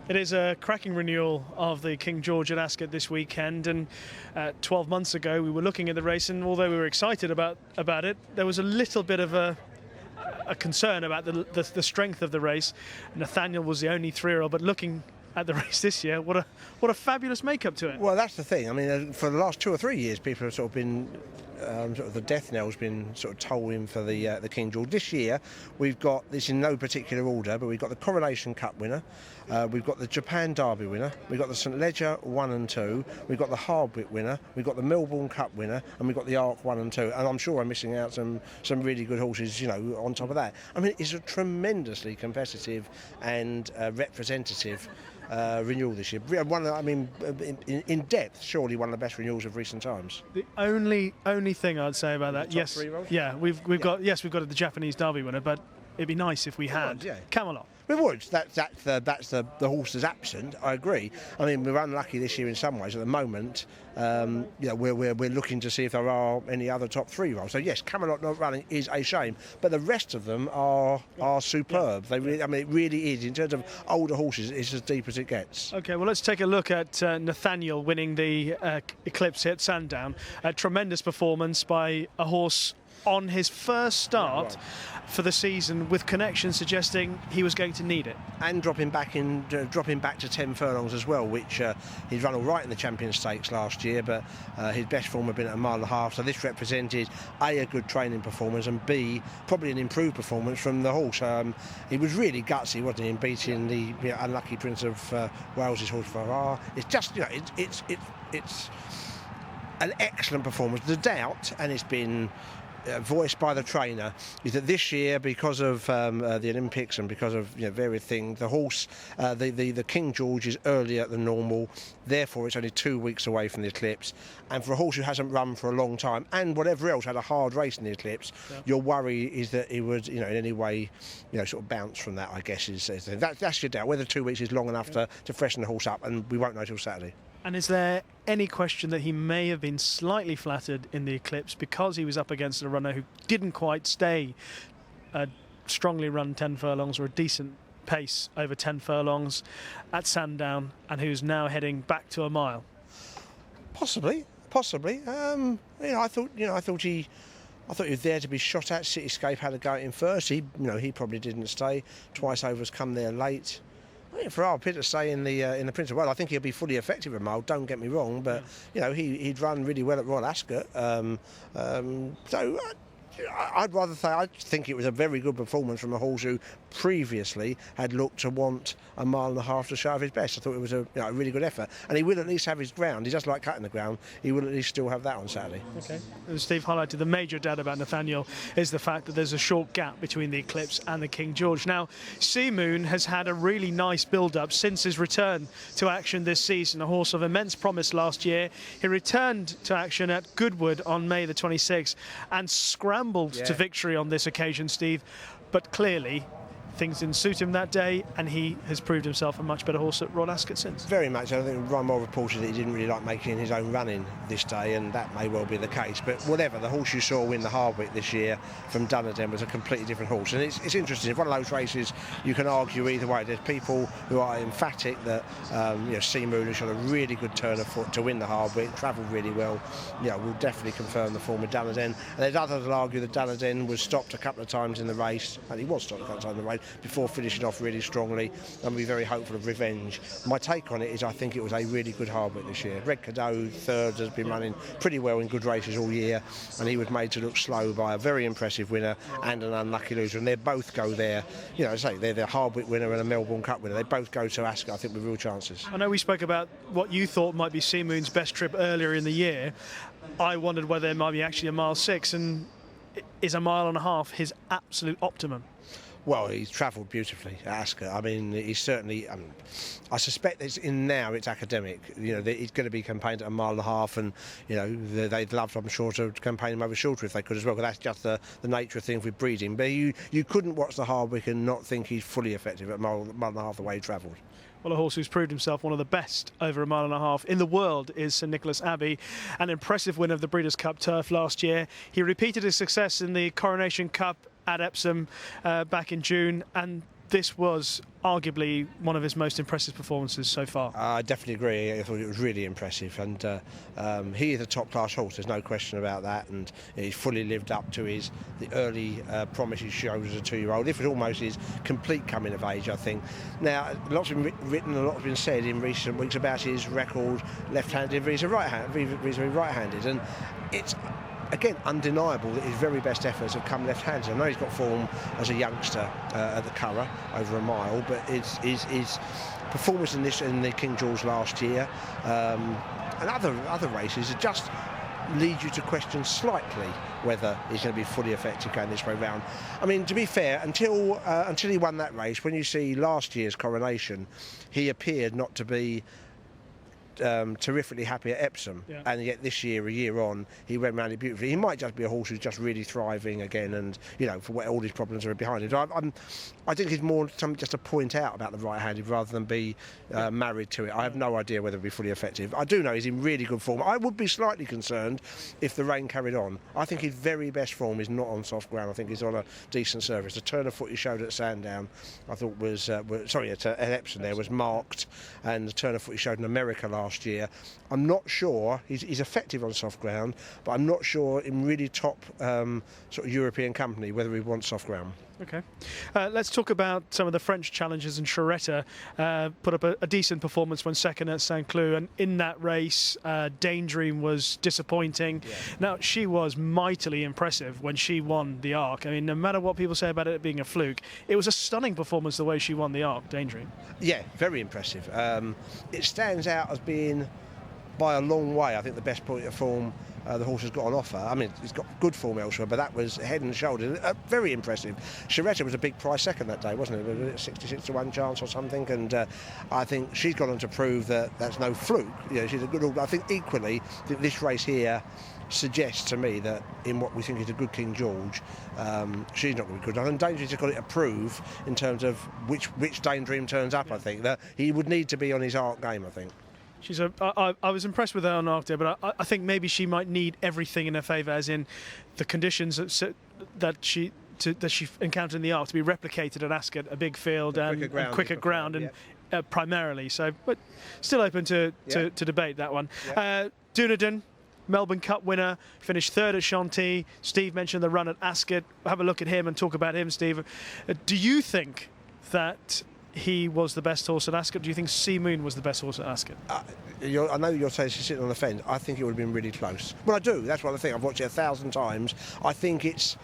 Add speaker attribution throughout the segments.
Speaker 1: It is a cracking renewal of the King George at Ascot this weekend, and 12 months ago we were looking at the race, and although we were excited about it, there was a little bit of a concern about the strength of the race. Nathaniel was the only 3-year-old, but looking at the race this year, what a fabulous makeup to it.
Speaker 2: Well, that's the thing. I mean, for the last 2 or 3 years, people have sort of been the death knell's been sort of tolling for the King George. This year, we've got this in no particular order, but we've got the Coronation Cup winner, we've got the Japan Derby winner, we've got the St Leger 1 and 2, we've got the Hardwick winner, we've got the Melbourne Cup winner, and we've got the Arc 1 and 2. And I'm sure I'm missing out some really good horses, you know, on top of that. I mean, it's a tremendously competitive and representative renewal this year. In depth, surely one of the best renewals of recent times.
Speaker 1: The only thing I'd say about that, yes, we've got the Japanese Derby winner, but it'd be nice if we had Camelot.
Speaker 2: We would. That's the horse that's absent. I agree. I mean, we're unlucky this year in some ways. At the moment, we're looking to see if there are any other top 3-year-olds. So yes, Camelot not running is a shame, but the rest of them are superb. They really, I mean, it really is. In terms of older horses, it's as deep as it gets.
Speaker 1: Okay, well, let's take a look at Nathaniel winning the Eclipse at Sandown. A tremendous performance by a horse on his first start for the season, with connection suggesting he was going to need it.
Speaker 2: And dropping back to 10 furlongs as well, which he'd run all right in the Champion Stakes last year, but his best form had been at a 1.5 miles. So this represented A, a good training performance, and B, probably an improved performance from the horse. He was really gutsy, wasn't he, in beating the unlucky Prince of Wales's horse Farrar. It's just, it's an excellent performance. The doubt, and it's been voiced by the trainer, is that this year, because of the Olympics and because of various things, the horse, the King George is earlier than normal. Therefore, it's only 2 weeks away from the Eclipse. And for a horse who hasn't run for a long time, and whatever else, had a hard race in the Eclipse, your worry is that he would, in any way, sort of bounce from that. I guess that's your doubt. Whether 2 weeks is long enough to freshen the horse up, and we won't know till Saturday.
Speaker 1: And is there any question that he may have been slightly flattered in the Eclipse because he was up against a runner who didn't quite stay a strongly run 10 furlongs or a decent pace over 10 furlongs at Sandown, and who's now heading back to a mile?
Speaker 2: Possibly. I thought he was there to be shot at. Cityscape had a go at him first. He probably didn't stay. Twice Over has come there late. I think for our Peter to stay in the Prince of Wales, I think he'll be fully effective at mile. Don't get me wrong, but he'd run really well at Royal Ascot. So I'd rather say I think it was a very good performance from a horse who previously had looked to want a 1.5 miles to show off his best. I thought it was a really good effort, and he will at least have his ground. He does like cutting the ground. He will at least still have that on Saturday.
Speaker 1: Okay. As Steve highlighted, the major doubt about Nathaniel is the fact that there's a short gap between the Eclipse and the King George. Now, Sea Moon has had a really nice build-up since his return to action this season. A horse of immense promise last year. He returned to action at Goodwood on May the 26th and scrambled to victory on this occasion, Steve, but clearly things didn't suit him that day, and he has proved himself a much better horse at Royal Ascot since.
Speaker 2: Very much. I think Ryan Moore reported that he didn't really like making his own running this day, and that may well be the case. But whatever, the horse you saw win the Hardwick this year from Dunadan was a completely different horse. And it's interesting. It's one of those races you can argue either way. There's people who are emphatic that Sea Moon has shot a really good turn of foot to win the Hardwick, travelled really well. Will definitely confirm the form of Dunadan. And there's others that argue that Dunadan was stopped a couple of times in the race, and he was stopped a couple of times in the race, before finishing off really strongly, and be very hopeful of revenge. My take on it is I think it was a really good Hardwick this year. Red Cadeau, third, has been running pretty well in good races all year, and he was made to look slow by a very impressive winner and an unlucky loser, and they both go there. They're the Hardwick winner and a Melbourne Cup winner. They both go to Ascot, I think, with real chances.
Speaker 1: I know we spoke about what you thought might be Sea Moon's best trip earlier in the year. I wondered whether it might be actually a 1.6 miles, and is a 1.5 miles his absolute optimum?
Speaker 2: Well, he's travelled beautifully at Ascot. I mean, he's certainly. I suspect it's academic. He's going to be campaigned at a 1.5 miles, and they'd love, I'm sure, to campaign him over shorter if they could as well. Because that's just the nature of things with breeding. But you couldn't watch the Hardwick and not think he's fully effective at 1.5 miles the way he travelled.
Speaker 1: Well, a horse who's proved himself one of the best over a 1.5 miles in the world is Sir Nicholas Abbey, an impressive winner of the Breeders' Cup Turf last year. He repeated his success in the Coronation Cup at Epsom back in June, and this was arguably one of his most impressive performances so far.
Speaker 2: I definitely agree. I thought it was really impressive, and he is a top-class horse. There's no question about that, and he's fully lived up to the early promise he showed as a 2-year-old. It was almost his complete coming of age, I think. Now, lots has been written, a lot has been said in recent weeks about his record left-handed versus right-handed, and it's again undeniable that his very best efforts have come left-handed. I know he's got form as a youngster at the Curragh over a mile, but his performance in the King George last year and other races just lead you to question slightly whether he's going to be fully effective going this way round. I mean, to be fair, until he won that race, when you see last year's Coronation, he appeared not to be terrifically happy at Epsom, and yet this year, a year on, he went round it beautifully. He might just be a horse who's just really thriving again, and for what all these problems are behind him. I think it's more something just to point out about the right-handed rather than be married to it. I have no idea whether it'll be fully effective. I do know he's in really good form. I would be slightly concerned if the rain carried on. I think his very best form is not on soft ground. I think he's on a decent surface. The turn of foot he showed at Sandown, I thought at Epsom there was marked, and the turn of foot he showed in America last year. I'm not sure he's effective on soft ground, but I'm not sure in really top sort of European company whether he wants soft ground.
Speaker 1: Okay, let's talk about some of the French challengers. And Charetta put up a decent performance when second at St. Cloud, and in that race Daydream was disappointing. Now, she was mightily impressive when she won the Arc. I mean, no matter what people say about it being a fluke, it was a stunning performance the way she won the Arc, Daydream. Yeah,
Speaker 2: very impressive. It stands out as being by a long way, I think, the best point of form the horse has got on offer. I mean, he's got good form elsewhere, but that was head and shoulders. Very impressive. Charetta was a big price second that day, wasn't it? 66 to 1 chance or something, and I think she's gone on to prove that that's no fluke. She's a good. I think equally this race here suggests to me that in what we think is a good King George, she's not going to be good enough. And Daydream's just got it to prove in terms of which Daydream turns up. I think that he would need to be on his Arc game, I think.
Speaker 1: I was impressed with her on Arc Day, but I think maybe she might need everything in her favour, as in the conditions that she encountered in the Arc to be replicated at Ascot, a big field and quicker ground, and primarily. So, but still open to debate that one. Dunadan, Melbourne Cup winner, finished third at Chantilly. Steve mentioned the run at Ascot. Have a look at him and talk about him, Steve. Do you think that he was the best horse at Ascot? Do you think Sea Moon was the best horse at Ascot?
Speaker 2: I know you're saying she's sitting on the fence. I think it would have been really close. Well, I do. That's what I think. I've watched it 1,000 times. I think it's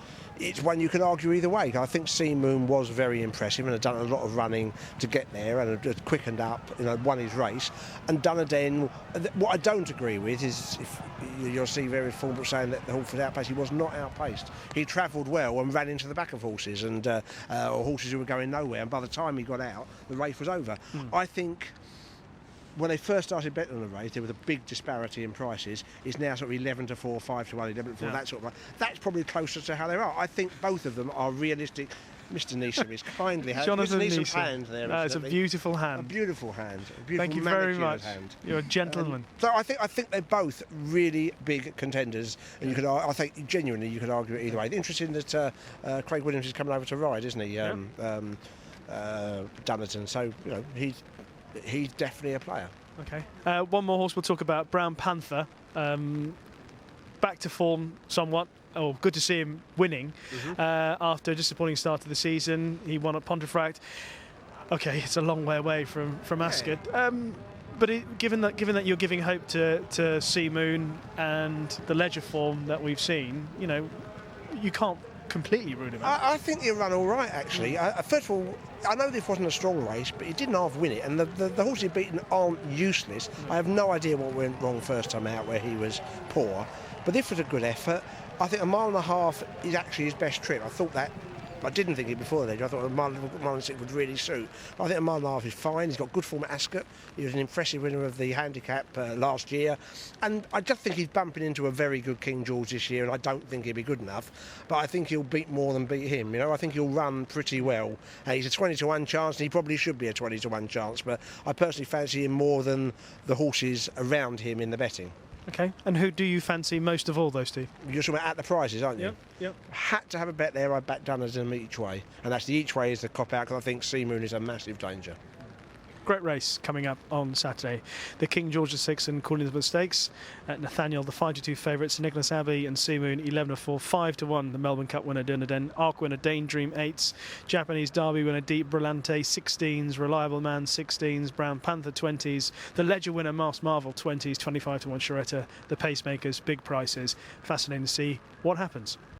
Speaker 2: one you can argue either way. I think Sea Moon was very impressive and had done a lot of running to get there and had quickened up, won his race. And Dunadan, what I don't agree with is if you'll see very formal saying that the horse was outpaced. He was not outpaced. He travelled well and ran into the back of horses and or horses who were going nowhere. And by the time he got out, the race was over. I think when they first started betting on the race, there was a big disparity in prices. It's now sort of 11 to 4, 5 to 1, 11 to 4, that sort of. That's probably closer to how they are. I think both of them are realistic. Mr. Neeson is kindly had
Speaker 1: Jonathan
Speaker 2: Mr.
Speaker 1: Neeson's hand there.
Speaker 2: It's
Speaker 1: a beautiful hand.
Speaker 2: A beautiful hand. A beautiful
Speaker 1: Thank you very much.
Speaker 2: Hand.
Speaker 1: You're a gentleman.
Speaker 2: So I think they're both really big contenders, and I think genuinely you could argue it either way. Interesting that Craig Williams is coming over to ride, isn't he? Dunadan. So he's definitely a player.
Speaker 1: Okay. One more horse we'll talk about, Brown Panther. Back to form somewhat. Oh, good to see him winning after a disappointing start to the season. He won at Pontefract. Okay, it's a long way away from Ascot. But given that you're giving hope to Sea Moon and the Ledger form that we've seen, you can't completely rule him out.
Speaker 2: I think he'll run all right, actually. First of all, I know this wasn't a strong race, but he didn't half win it, and the horses he'd beaten aren't useless. I have no idea what went wrong first time out where he was poor, but this was a good effort. I think 1.5 miles is actually his best trip. I didn't think it before then. I thought a mile and 6 would really suit. But I think 1.5 miles is fine. He's got good form at Ascot. He was an impressive winner of the handicap last year. And I just think he's bumping into a very good King George this year, and I don't think he'll be good enough. But I think he'll beat more than beat him. I think he'll run pretty well. He's a 20 to 1 chance, and he probably should be a 20 to 1 chance. But I personally fancy him more than the horses around him in the betting.
Speaker 1: Okay, and who do you fancy most of all, those two?
Speaker 2: You're talking about at the prices, aren't you?
Speaker 1: Yep.
Speaker 2: Had to have a bet there. I back Dunadan each way, and that's the each way is the cop out because I think Sea Moon is a massive danger.
Speaker 1: Great race coming up on Saturday. The King George VI and Cornelius Stakes. Nathaniel, the 5-2 favourites. Nicholas Abbey and Sea Moon, 11-4, 5-1. The Melbourne Cup winner, Dunadan. Arc winner, Daydream, 8s. Japanese Derby winner, Deep Brillante, 16s. Reliable Man, 16s. Brown Panther, 20s. The Ledger winner, Masked Marvel, 20s. 25-1 Charetta. The Pacemakers, big prices. Fascinating to see what happens.